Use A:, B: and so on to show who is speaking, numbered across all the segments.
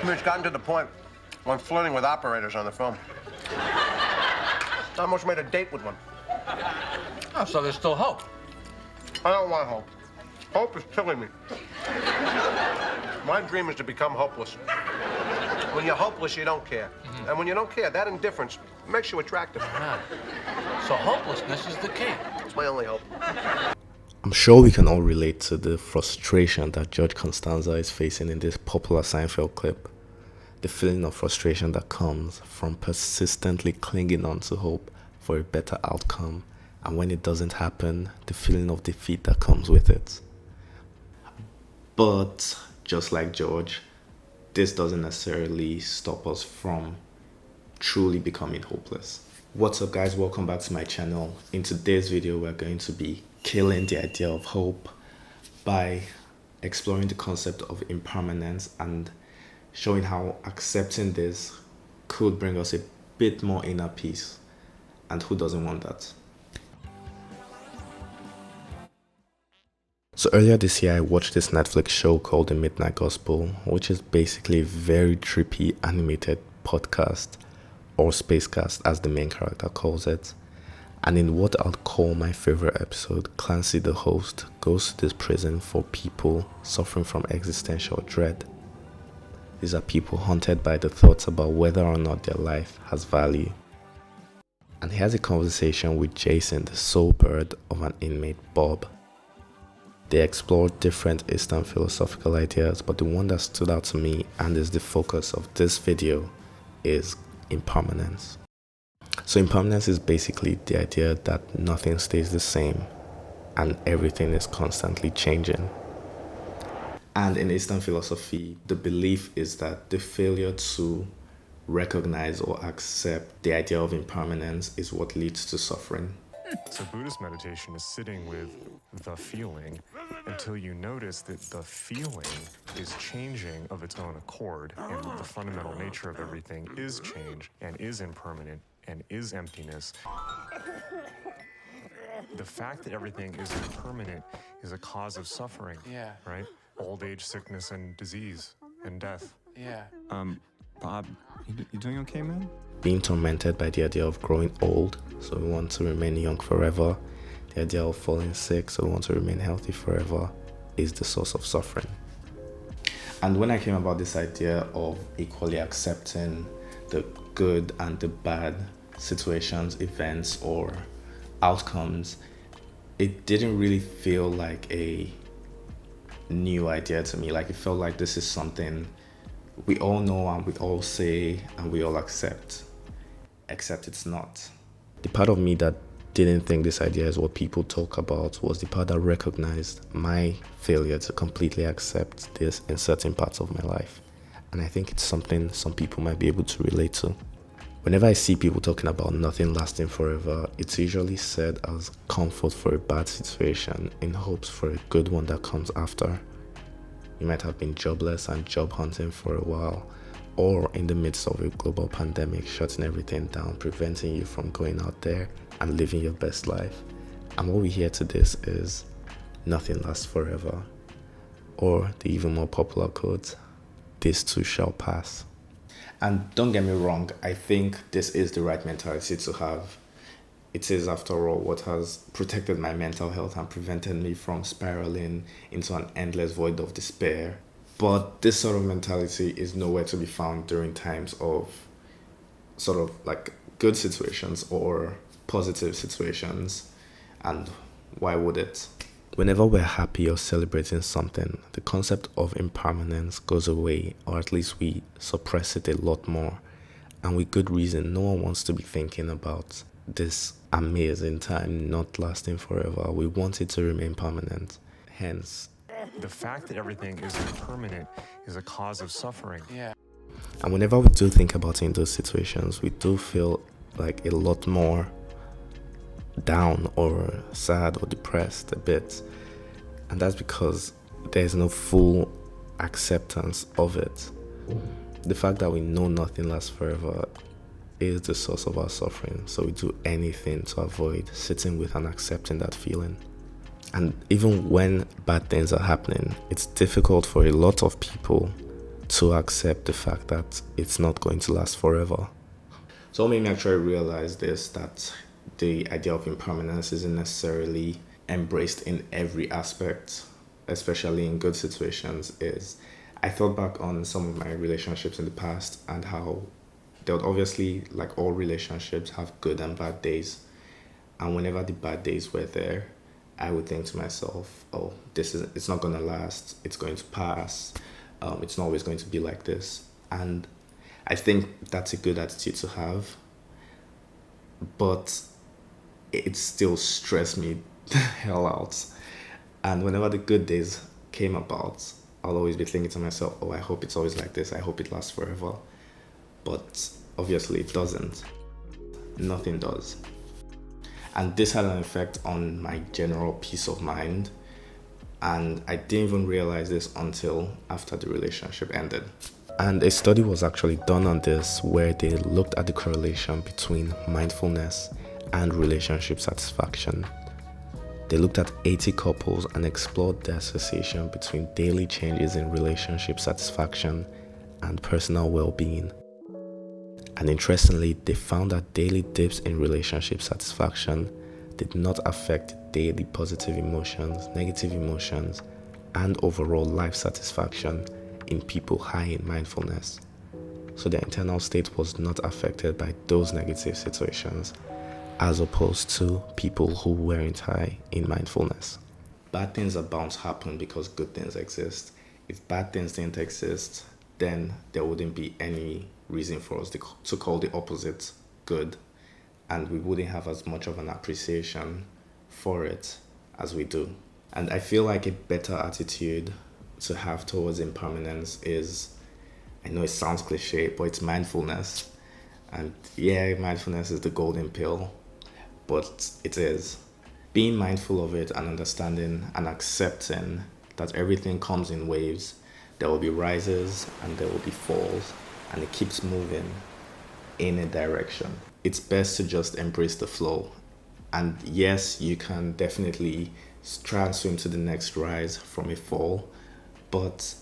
A: mean, it's gotten to the point where I'm flirting with operators on the phone. I almost made a date with one.
B: Oh, so there's still hope.
A: I don't want hope. Hope is killing me. My dream is to become hopeless. When you're hopeless, you don't care. And when you don't care, that indifference makes you attractive.
B: So hopelessness is the key.
A: It's my only hope.
C: I'm sure we can all relate to the frustration that Judge Constanza is facing in this popular Seinfeld clip. The feeling of frustration that comes from persistently clinging on to hope for a better outcome, and when it doesn't happen, the feeling of defeat that comes with it. But just like George, this doesn't necessarily stop us from truly becoming hopeless. What's up, guys? Welcome back to my channel. In today's video, we're going to be killing the idea of hope by exploring the concept of impermanence and showing how accepting this could bring us a bit more inner peace. And who doesn't want that? So earlier this year, I watched this Netflix show called The Midnight Gospel, which is basically a very trippy animated podcast, or spacecast as the main character calls it. And in what I'd call my favorite episode, Clancy the host goes to this prison for people suffering from existential dread. These are people haunted by the thoughts about whether or not their life has value. And he has a conversation with Jason, the soul bird of an inmate, Bob. They explore different Eastern philosophical ideas, but the one that stood out to me and is the focus of this video is impermanence. So impermanence is basically the idea that nothing stays the same and everything is constantly changing. And in Eastern philosophy, the belief is that the failure to recognize or accept the idea of impermanence is what leads to suffering.
D: So Buddhist meditation is sitting with the feeling until you notice that the feeling is changing of its own accord, and the fundamental nature of everything is change and is impermanent and is emptiness. The fact that everything is impermanent is a cause of suffering.
B: Yeah.
D: Right? Old age, sickness, and disease, and death.
B: Yeah.
E: Bob, you doing okay, man?
C: Being tormented by the idea of growing old, so we want to remain young forever. The idea of falling sick, so we want to remain healthy forever, is the source of suffering. And when I came about this idea of equally accepting the good and the bad situations, events, or outcomes, it didn't really feel like a new idea to me. Like, it felt like this is something we all know and we all say and we all accept, except it's not. The part of me that didn't think this idea is what people talk about was the part that recognized my failure to completely accept this in certain parts of my life. And I think it's something some people might be able to relate to. Whenever I see people talking about nothing lasting forever, it's usually said as comfort for a bad situation in hopes for a good one that comes after. You might have been jobless and job hunting for a while, or in the midst of a global pandemic shutting everything down, preventing you from going out there and living your best life. And what we hear to this is nothing lasts forever, or the even more popular quote, this too shall pass. And don't get me wrong, I think this is the right mentality to have. It is, after all, what has protected my mental health and prevented me from spiraling into an endless void of despair. But this sort of mentality is nowhere to be found during times of sort of like good situations or positive situations. And why would it? Whenever we're happy or celebrating something, the concept of impermanence goes away, or at least we suppress it a lot more. And with good reason, no one wants to be thinking about this amazing time not lasting forever. We want it to remain permanent. Hence,
D: The fact that everything is impermanent is a cause of suffering.
B: Yeah.
C: and whenever we do think about it in those situations, we do feel like a lot more down or sad or depressed a bit. And that's because there's no full acceptance of it. The fact that we know nothing lasts forever is the source of our suffering, so we do anything to avoid sitting with and accepting that feeling. And even when bad things are happening, it's difficult for a lot of people to accept the fact that it's not going to last forever. So what made me actually realize this, that the idea of impermanence isn't necessarily embraced in every aspect, especially in good situations, is I thought back on some of my relationships in the past and how they would obviously, like all relationships, have good and bad days. And whenever the bad days were there, I would think to myself, oh, it's not going to last, it's going to pass, it's not always going to be like this. And I think that's a good attitude to have, but it still stressed me the hell out. And whenever the good days came about, I'll always be thinking to myself, oh, I hope it's always like this, I hope it lasts forever. But obviously it doesn't. Nothing does. And this had an effect on my general peace of mind. And I didn't even realize this until after the relationship ended. And a study was actually done on this where they looked at the correlation between mindfulness and relationship satisfaction. They looked at 80 couples and explored the association between daily changes in relationship satisfaction and personal well-being. And interestingly, they found that daily dips in relationship satisfaction did not affect daily positive emotions, negative emotions, and overall life satisfaction in people high in mindfulness. So their internal state was not affected by those negative situations, as opposed to people who weren't high in mindfulness. Bad things are bound to happen because good things exist. If bad things didn't exist, then there wouldn't be any reason for us to call the opposite good, and we wouldn't have as much of an appreciation for it as we do. And I feel like a better attitude to have towards impermanence is, I know it sounds cliche, but it's mindfulness. And yeah, mindfulness is the golden pill, but it is. Being mindful of it and understanding and accepting that everything comes in waves. There will be rises and there will be falls, and it keeps moving in a direction. It's best to just embrace the flow. And yes, you can definitely try and swim to the next rise from a fall, but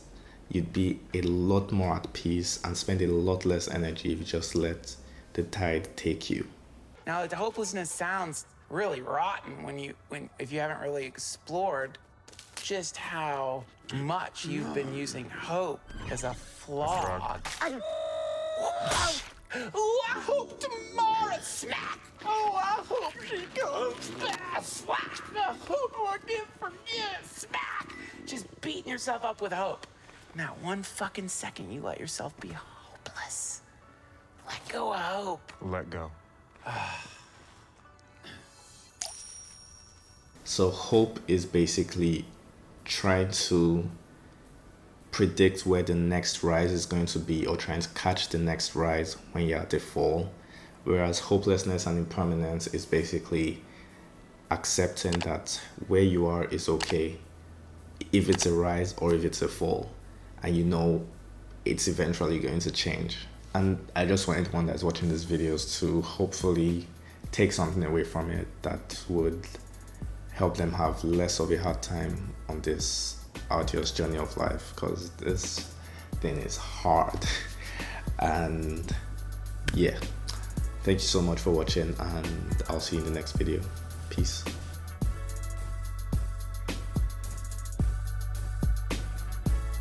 C: you'd be a lot more at peace and spend a lot less energy if you just let the tide take you.
F: Now, the hopelessness sounds really rotten if you haven't really explored just how much you've been using hope as a flaw. Oh, I hope tomorrow, smack. Oh, I hope she goes fast, slack. I hope I can forget, smack. Just beating yourself up with hope. Not one fucking second you let yourself be hopeless. Let go of hope.
D: Let go.
C: So hope is basically trying to predict where the next rise is going to be, or trying to catch the next rise when you're at the fall. Whereas hopelessness and impermanence is basically accepting that where you are is okay, if it's a rise or if it's a fall, and you know it's eventually going to change. And I just want anyone that's watching these videos to hopefully take something away from it that would help them have less of a hard time on this arduous journey of life, because this thing is hard. And yeah, thank you so much for watching, and I'll see you in the next video. Peace.